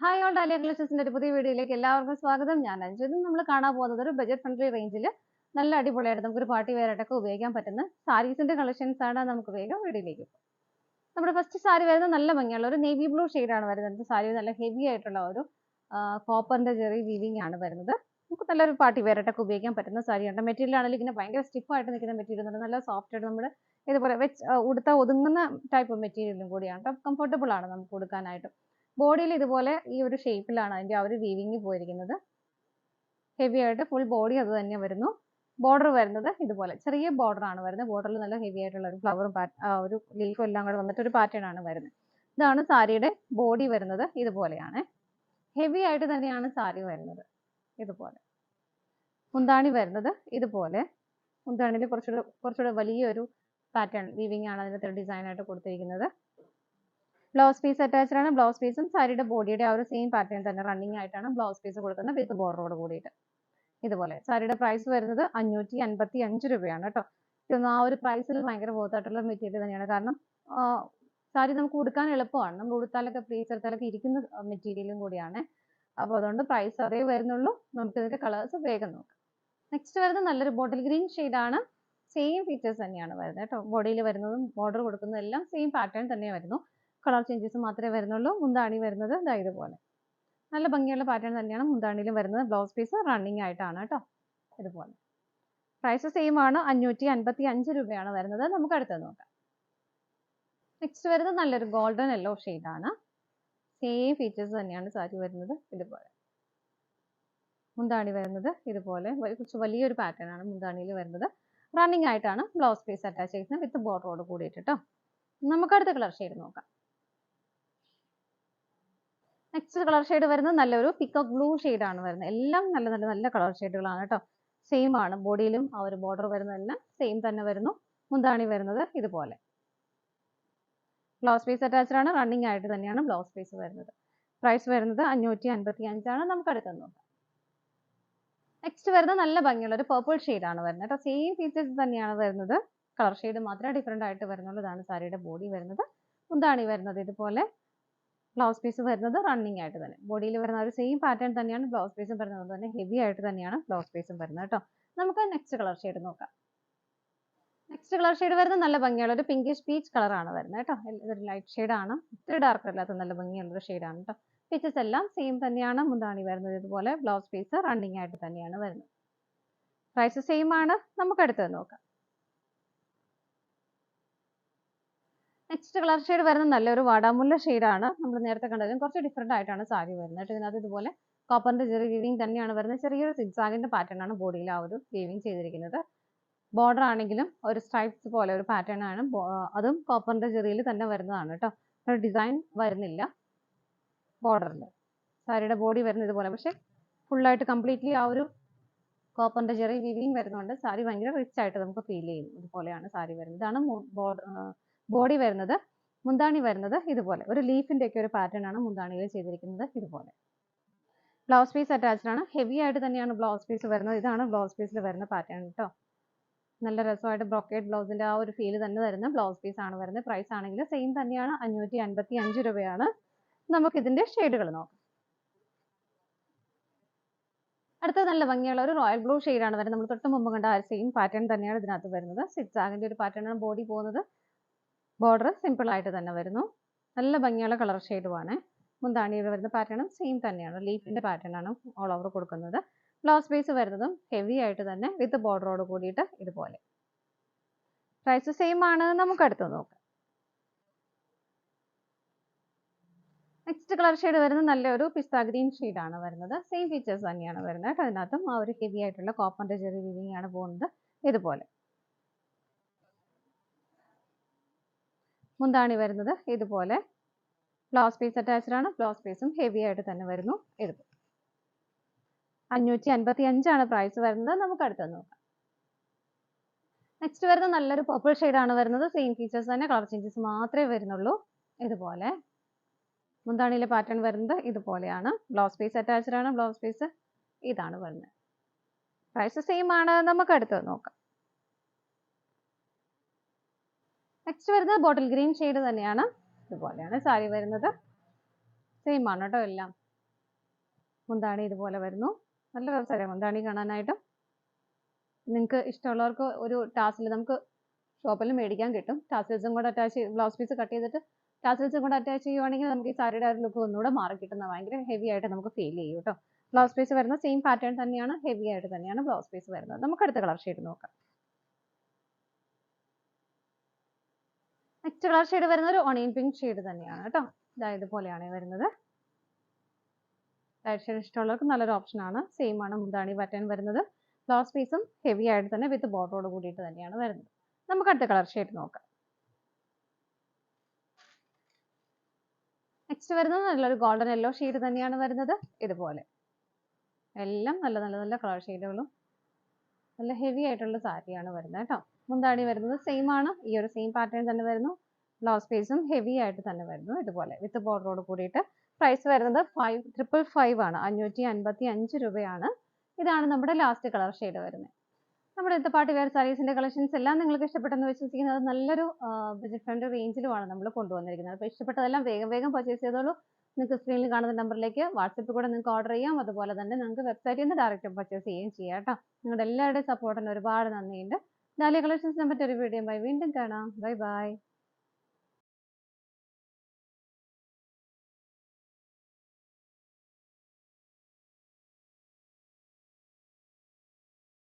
Hi all dahlia കളക്ഷൻസിന്റെ ഒരു പുതിയ വീഡിയോയിലേക്ക് എല്ലാവർക്കും സ്വാഗതം. ഞാൻ അഞ്ജു. ഇന്ന് നമ്മൾ കാണാൻ പോകുന്നത് ഒരു ബജറ്റ് ഫ്രണ്ട്ലി റേഞ്ചിൽ നല്ല അടിപൊളിയായിട്ട് നമുക്കൊരു പാർട്ടി വെയർ ആയിട്ടൊക്കെ ഉപയോഗിക്കാൻ പറ്റുന്ന സാരീസിന്റെ കളക്ഷൻസ് ആണ്. നമുക്ക് വേഗം വീഡിയോയിലേക്ക് പോകാം. നമ്മുടെ ഫസ്റ്റ് സാരി വരുന്നത് നല്ല ഭംഗിയുള്ള ഒരു നേവി ബ്ലൂ ആണ് വരുന്നത്. സാരി നല്ല ഹെവി ആയിട്ടുള്ള ഒരു കോപ്പറിന്റെ ചെറിയ വീവിംഗ് ആണ് വരുന്നത്. നമുക്ക് നല്ലൊരു പാർട്ടി വെയർ ആയിട്ടൊക്കെ ഉപയോഗിക്കാൻ പറ്റുന്ന സാരിയാണ്. മെറ്റീരിയൽ ആണെങ്കിൽ ഇങ്ങനെ ഭയങ്കര സ്റ്റിഫായിട്ട് നിൽക്കുന്ന മെറ്റീരിയൽ ആണ്. നല്ല സോഫ്റ്റ് ആയിട്ട് നമ്മുടെ ഇതുപോലെ വെച്ച് ഉടുത്താൽ ഒതുങ്ങുന്ന ടൈപ്പ് മെറ്റീരിയലും കൂടിയാണ്. കംഫർട്ടബിൾ ആണ് നമുക്ക് ഉടുക്കാനായിട്ട്. ബോഡിയിൽ ഇതുപോലെ ഈ ഒരു ഷേപ്പിലാണ് അതിന്റെ ആ ഒരു വീവിങ് പോയിരിക്കുന്നത്. ഹെവി ആയിട്ട് ഫുൾ ബോഡി അത് തന്നെ വരുന്നു. ബോർഡർ വരുന്നത് ഇതുപോലെ ചെറിയ ബോർഡർ ആണ് വരുന്നത്. ബോർഡറിൽ നല്ല ഹെവി ആയിട്ടുള്ള ഒരു ഫ്ലവറും ഒരു ലീഫും എല്ലാം കൂടെ വന്നിട്ട് ഒരു പാറ്റേൺ ആണ് വരുന്നത്. ഇതാണ് സാരിയുടെ ബോഡി വരുന്നത്. ഇതുപോലെയാണ് ഹെവി ആയിട്ട് തന്നെയാണ് സാരി വരുന്നത്. ഇതുപോലെ മുന്താണി വരുന്നത് ഇതുപോലെ. മുന്താണിയിൽ കുറച്ചുകൂടെ വലിയൊരു പാറ്റേൺ വീവിംഗ് ആണ് അതിനകത്ത് ഡിസൈൻ ആയിട്ട് കൊടുത്തിരിക്കുന്നത്. ബ്ലൗസ് പീസ് അറ്റാച്ച്ഡ് ആണ്. ബ്ലൗസ് പീസും സാരിയുടെ ബോഡിയുടെ ആ ഒരു സെയിം പാറ്റേൺ തന്നെ റണ്ണിങ് ആയിട്ടാണ് ബ്ലൗസ് പീസ് കൊടുക്കുന്നത് വിത്ത് ബോർഡറോട് കൂടിയിട്ട്. ഇതുപോലെ സാരിയുടെ പ്രൈസ് വരുന്നത് 555 രൂപയാണ് കേട്ടോ. ഇതൊന്നും ആ ഒരു പ്രൈസിൽ ഭയങ്കര വർത്തായിട്ടുള്ള മെറ്റീരിയൽ തന്നെയാണ്. കാരണം സാരി നമുക്ക് ഉടുക്കാൻ എളുപ്പമാണ്. നമ്മൾ ഉടുത്താലൊക്കെ പ്ലീസ് എടുത്താലൊക്കെ ഇരിക്കുന്ന മെറ്റീരിയലും കൂടിയാണ്. അപ്പോൾ അതുകൊണ്ട് പ്രൈസ് അതേ വരുന്നുള്ളൂ. നമുക്ക് ഇതിന്റെ കളേഴ്സ് വേഗം നോക്കാം. നെക്സ്റ്റ് വരുന്നത് നല്ലൊരു ബോട്ടിൽ ഗ്രീൻ ആണ്. സെയിം ഫീച്ചേഴ്സ് തന്നെയാണ് വരുന്നത് കേട്ടോ. ബോഡിയിൽ വരുന്നതും ബോർഡർ കൊടുക്കുന്നതും എല്ലാം സെയിം പാറ്റേൺ തന്നെ വരുന്നു. കളർ ചേഞ്ചസ് മാത്രമേ വരുന്നുള്ളൂ. മുന്താണി വരുന്നത് ഇതാ ഇതുപോലെ നല്ല ഭംഗിയുള്ള പാറ്റേൺ തന്നെയാണ് മുന്താണിയിലും വരുന്നത്. ബ്ലൗസ് പീസ് റണ്ണിങ് ആയിട്ടാണ് കേട്ടോ. ഇതുപോലെ പ്രൈസ് സെയിം ആണ്. 555 രൂപയാണ് വരുന്നത്. നമുക്ക് അടുത്തത് നോക്കാം. നെക്സ്റ്റ് വരുന്നത് നല്ലൊരു ഗോൾഡൻ യെല്ലോ ആണ്. സെയിം ഫീച്ചേഴ്സ് തന്നെയാണ് സാരി വരുന്നത്. ഇതുപോലെ മുന്താണി വരുന്നത് ഇതുപോലെ കുറച്ച് വലിയൊരു പാറ്റേൺ ആണ് മുന്താണിയിൽ വരുന്നത്. റണ്ണിങ് ആയിട്ടാണ് ബ്ലൗസ് പീസ് അറ്റാച്ച് ചെയ്യുന്നത് വിത്ത് ബോർഡറോട് കൂടിയിട്ട് കേട്ടോ. നമുക്ക് അടുത്ത കളർ ഷെയ്ഡ് നോക്കാം. നെക്സ്റ്റ് കളർ ഷെയ്ഡ് വരുന്നത് നല്ലൊരു പിക്കോക്ക് ബ്ലൂ ആണ് വരുന്നത്. എല്ലാം നല്ല നല്ല നല്ല കളർ ഷെയ്ഡുകളാണ് കേട്ടോ. സെയിം ആണ്. ബോഡിയിലും ആ ഒരു ബോർഡർ വരുന്നതെല്ലാം സെയിം തന്നെ വരുന്നു. മുന്താണി വരുന്നത് ഇതുപോലെ. ബ്ലൗസ് പീസ് അറ്റാച്ച്ഡ് ആണ്. റണ്ണിങ് ആയിട്ട് തന്നെയാണ് ബ്ലൗസ് പീസ് വരുന്നത്. പ്രൈസ് വരുന്നത് 555 ആണ്. നമുക്ക് അടുത്ത് നോക്കാം. നെക്സ്റ്റ് വരുന്നത് നല്ല ഭംഗിയുള്ള ഒരു പർപ്പിൾ ആണ് വരുന്നത് കേട്ടോ. സെയിം ഫീച്ചേഴ്സ് തന്നെയാണ് വരുന്നത്. കളർ ഷെയ്ഡ് മാത്രമേ ഡിഫറെന്റ് ആയിട്ട് വരുന്നുള്ളൂ. ഇതാണ് സാരിയുടെ ബോഡി വരുന്നത്. മുന്താണി വരുന്നത് ഇതുപോലെ. ബ്ലൗസ് പീസ് വരുന്നത് റണ്ണിങ് ആയിട്ട് തന്നെ. ബോഡിയിൽ വരുന്ന ഒരു സെയിം പാറ്റേൺ തന്നെയാണ് ബ്ലൗസ് പീസും വരുന്നത്. തന്നെ ഹെവി ആയിട്ട് തന്നെയാണ് ബ്ലൗസ് പീസും വരുന്നത് കേട്ടോ. നമുക്ക് നെക്സ്റ്റ് കളർ ഷെയ്ഡ് നോക്കാം. നെക്സ്റ്റ് കളർ ഷെയ്ഡ് വരുന്നത് നല്ല ഭംഗിയുള്ള ഒരു പിങ്കിഷ് പീച്ച് കളറാണ് വരുന്നത് കേട്ടോ. ഇതൊരു ലൈറ്റ് ഷെയ്ഡാണ്. ഇത്തിരി ഡാർക്ക് അല്ലാത്ത നല്ല ഭംഗിയുള്ള ഒരു ഷെയ്ഡാണ് കേട്ടോ. ഫീച്ചേഴ്സ് എല്ലാം സെയിം തന്നെയാണ്. മുന്താണി വരുന്നത് ഇതുപോലെ. ബ്ലൗസ് പീസ് റണ്ണിങ് ആയിട്ട് തന്നെയാണ് വരുന്നത്. പ്രൈസ് സെയിം ആണ്. നമുക്ക് അടുത്തത് നോക്കാം. നെക്സ്റ്റ് കളർ ഷെയ്ഡ് വരുന്നത് നല്ലൊരു വാടാമുല്ല ആണ്. നമ്മൾ നേരത്തെ കണ്ടതിലും കുറച്ച് ഡിഫറെന്റ് ആയിട്ടാണ് സാരി വരുന്നത്. ഇതിനകത്ത് ഇതുപോലെ കോപ്പറിന്റെ ചെറിയ വീവിംഗ് തന്നെയാണ് വരുന്നത്. ചെറിയൊരു സിഗ്സാഗിന്റെ പാറ്റേൺ ആണ് ബോഡിയിൽ ആ ഒരു വീവിംഗ് ചെയ്തിരിക്കുന്നത്. ബോർഡർ ആണെങ്കിലും ഒരു സ്ട്രൈപ്സ് പോലെ ഒരു പാറ്റേൺ ആണ്. അതും കോപ്പറിന്റെ ചെറിയിൽ തന്നെ വരുന്നതാണ് കേട്ടോ. ഒരു ഡിസൈൻ വരുന്നില്ല ബോർഡറിൽ. സാരിയുടെ ബോഡി വരുന്നത് ഇതുപോലെ. പക്ഷെ ഫുള്ളായിട്ട് കംപ്ലീറ്റ്ലി ആ ഒരു കോപ്പറിന്റെ ചെറിയ വീവിംഗ് വരുന്നതുകൊണ്ട് സാരി ഭയങ്കര റിച്ച് ആയിട്ട് നമുക്ക് ഫീൽ ചെയ്യും. ഇതുപോലെയാണ് സാരി വരുന്നത്. ഇതാണ് ബോഡി വരുന്നത്. മുന്താണി വരുന്നത് ഇതുപോലെ. ഒരു ലീഫിന്റെ ഒക്കെ ഒരു പാറ്റേൺ ആണ് മുന്താണിയിൽ ചെയ്തിരിക്കുന്നത് ഇതുപോലെ. ബ്ലൗസ് പീസ് അറ്റാച്ച്ഡ് ആണ്. ഹെവി ആയിട്ട് തന്നെയാണ് ബ്ലൗസ് പീസ് വരുന്നത്. ഇതാണ് ബ്ലൗസ് പീസിൽ വരുന്ന പാറ്റേൺ കേട്ടോ. നല്ല രസമായിട്ട് ബ്രോക്കേഡ് ബ്ലൗസിന്റെ ആ ഒരു ഫീൽ തന്നെ തരുന്ന ബ്ലൗസ് പീസ് ആണ് വരുന്നത്. പ്രൈസ് ആണെങ്കിൽ സെയിം തന്നെയാണ്. 555 രൂപയാണ്. നമുക്ക് ഇതിന്റെ ഷെയ്ഡുകൾ നോക്കാം. അടുത്തത് നല്ല ഭംഗിയുള്ള ഒരു റോയൽ ബ്ലൂ ആണ് വരുന്നത്. നമ്മൾ തൊട്ട് മുമ്പ് കണ്ട ആ സെയിം പാറ്റേൺ തന്നെയാണ് ഇതിനകത്ത് വരുന്നത്. സിക്സാഗിന്റെ ഒരു പാറ്റേൺ ആണ് ബോഡി പോകുന്നത്. ബോർഡർ സിമ്പിൾ ആയിട്ട് തന്നെ വരുന്നു. നല്ല ഭംഗിയുള്ള കളർ ഷെയ്ഡുമാണ്. മുന്താണിയിൽ വരുന്ന പാറ്റേണും സെയിം തന്നെയാണ്. ലീഫിന്റെ പാറ്റേൺ ആണ് ഓൾ ഓവർ കൊടുക്കുന്നത്. ബ്ലൗസ് പീസ് വരുന്നതും ഹെവി ആയിട്ട് തന്നെ വിത്ത് ബോർഡറോട് കൂടിയിട്ട് ഇതുപോലെ. പ്രൈസ് സെയിം ആണ്. നമുക്ക് അടുത്ത് നോക്കാം. നെക്സ്റ്റ് കളർ ഷെയ്ഡ് വരുന്നത് നല്ലൊരു പിസ്ത ഗ്രീൻ ആണ് വരുന്നത്. സെയിം ഫീച്ചേഴ്സ് തന്നെയാണ് വരുന്നത്. അതിനകത്തും ആ ഒരു ഹെവി ആയിട്ടുള്ള കോപ്പറിന്റെ ചെറിയ വീവിംഗ് ആണ് പോകുന്നത് ഇതുപോലെ. മുന്താണി വരുന്നത് ഇതുപോലെ. ബ്ലൗസ് പീസ് അറ്റാച്ച്ഡ് ആണ്. ബ്ലൗസ് പീസും ഹെവി ആയിട്ട് തന്നെ വരുന്നു. ഇതുപോലെ 555 ആണ് പ്രൈസ് വരുന്നത്. നമുക്ക് അടുത്ത് നോക്കാം. നെക്സ്റ്റ് വരുന്നത് നല്ലൊരു പർപ്പിൾ ആണ് വരുന്നത്. സെയിം ഫീച്ചേഴ്സ് തന്നെ. കളർ ചേഞ്ചസ് മാത്രമേ വരുന്നുള്ളൂ. ഇതുപോലെ മുന്താണിയിലെ പാറ്റേൺ വരുന്നത് ഇതുപോലെയാണ്. ബ്ലൗസ് പീസ് അറ്റാച്ച്ഡ് ആണ്. ബ്ലൗസ് പീസ് ഇതാണ് വരുന്നത്. പ്രൈസ് സെയിം ആണ്. നമുക്ക് അടുത്തത് നോക്കാം. നെക്സ്റ്റ് വരുന്നത് ബോട്ടിൽ ഗ്രീൻ തന്നെയാണ്. ഇതുപോലെയാണ് സാരി വരുന്നത്. സെയിം ആണ് കേട്ടോ എല്ലാം. മുന്താണി ഇതുപോലെ വരുന്നു. നല്ല രസമല്ലേ മുന്താണി കാണാനായിട്ട്. നിങ്ങൾക്ക് ഇഷ്ടമുള്ളവർക്ക് ഒരു ടാസിൽ നമുക്ക് ഷോപ്പിൽ മേടിക്കാൻ കിട്ടും. ടാസിൽസും കൂടെ അറ്റാച്ച് ബ്ലൗസ് പീസ് കട്ട് ചെയ്തിട്ട് ടാസിൽസും കൂടെ അറ്റാച്ച് ചെയ്യുവാണെങ്കിൽ നമുക്ക് ഈ സാരിയുടെ ഒരു ലുക്ക് ഒന്നുകൂടെ മാറി കിട്ടുന്ന ഭയങ്കര ഹെവി ആയിട്ട് നമുക്ക് ഫീൽ ചെയ്യും കേട്ടോ. ബ്ലൗസ് പീസ് വരുന്ന സെയിം പാറ്റേൺ തന്നെയാണ്, ഹെവി ആയിട്ട് തന്നെയാണ് ബ്ലൗസ് പീസ് വരുന്നത്. നമുക്ക് അടുത്ത കളർ ഷെയ്ഡ് നോക്കാം. നെക്സ്റ്റ് കളർ ഷെയ്ഡ് വരുന്നത് ഒരു ഓണിയൻ പിങ്ക് ഷെയ്ഡ് തന്നെയാണ് കേട്ടോ. ഇതുപോലെയാണ് വരുന്നത്. ലൈറ്റ് ഷെയ്ഡ് ഇഷ്ടമുള്ളവർക്ക് നല്ലൊരു ഓപ്ഷൻ ആണ്. സെയിം ആണ് മുന്താണി പാറ്റേൺ വരുന്നത്. ബ്ലൗസ് പീസും ഹെവി ആയിട്ട് തന്നെ വിത്ത് ബോർഡറോട് കൂടിയിട്ട് തന്നെയാണ് വരുന്നത്. നമുക്ക് അടുത്ത കളർ ഷെയ്ഡ് നോക്കാം. നെക്സ്റ്റ് വരുന്നത് നല്ലൊരു ഗോൾഡൻ യെല്ലോ ഷെയ്ഡ് തന്നെയാണ് വരുന്നത്. ഇതുപോലെ എല്ലാം നല്ല നല്ല നല്ല കളർ ഷെയ്ഡുകളും നല്ല ഹെവി ആയിട്ടുള്ള സാരിയാണ് വരുന്നത് കേട്ടോ. മുന്താണി വരുന്നത് സെയിം ആണ്, ഈ ഒരു സെയിം പാറ്റേൺ തന്നെ വരുന്നു. ബ്ലൗസ് പീസും ഹെവി ആയിട്ട് തന്നെ വരുന്നു ഇതുപോലെ വിത്ത് ബോർഡറോട് കൂടിയിട്ട്. പ്രൈസ് വരുന്നത് 5,555 ആണ്, 555 രൂപയാണ്. ഇതാണ് നമ്മുടെ ലാസ്റ്റ് കളർ ഷെയ്ഡ് വരുന്നത്. നമ്മുടെ ഇന്നത്തെ പാർട്ടി വെയർ സാരീസിന്റെ കളക്ഷൻസ് എല്ലാം നിങ്ങൾക്ക് ഇഷ്ടപ്പെട്ടെന്ന് വിശ്വസിക്കുന്നത്. നല്ലൊരു ബജറ്റ് ഫ്രണ്ട്ലി റേഞ്ചിലുമാണ് നമ്മൾ കൊണ്ടുവന്നിരിക്കുന്നത്. അപ്പോൾ ഇഷ്ടപ്പെട്ടതെല്ലാം വേഗം വേഗം പർച്ചേസ് ചെയ്തോളൂ. നിങ്ങൾക്ക് സ്ക്രീനിൽ കാണുന്ന നമ്പറിലേക്ക് വാട്സപ്പിൽ കൂടെ നിങ്ങൾക്ക് ഓർഡർ ചെയ്യാം. അതുപോലെ തന്നെ നിങ്ങൾക്ക് വെബ്സൈറ്റിൽ നിന്ന് ഡയറക്റ്റ് പർച്ചേസ് ചെയ്യുകയും ചെയ്യാം കേട്ടോ. നിങ്ങളുടെ എല്ലാവരുടെയും സപ്പോർട്ടിന് ഒരുപാട് നന്ദിയുണ്ട്. ഡാലിയ കളക്ഷൻസിനെ പറ്റി ഒരു വീഡിയോ വീണ്ടും കാണാം. Bye bye.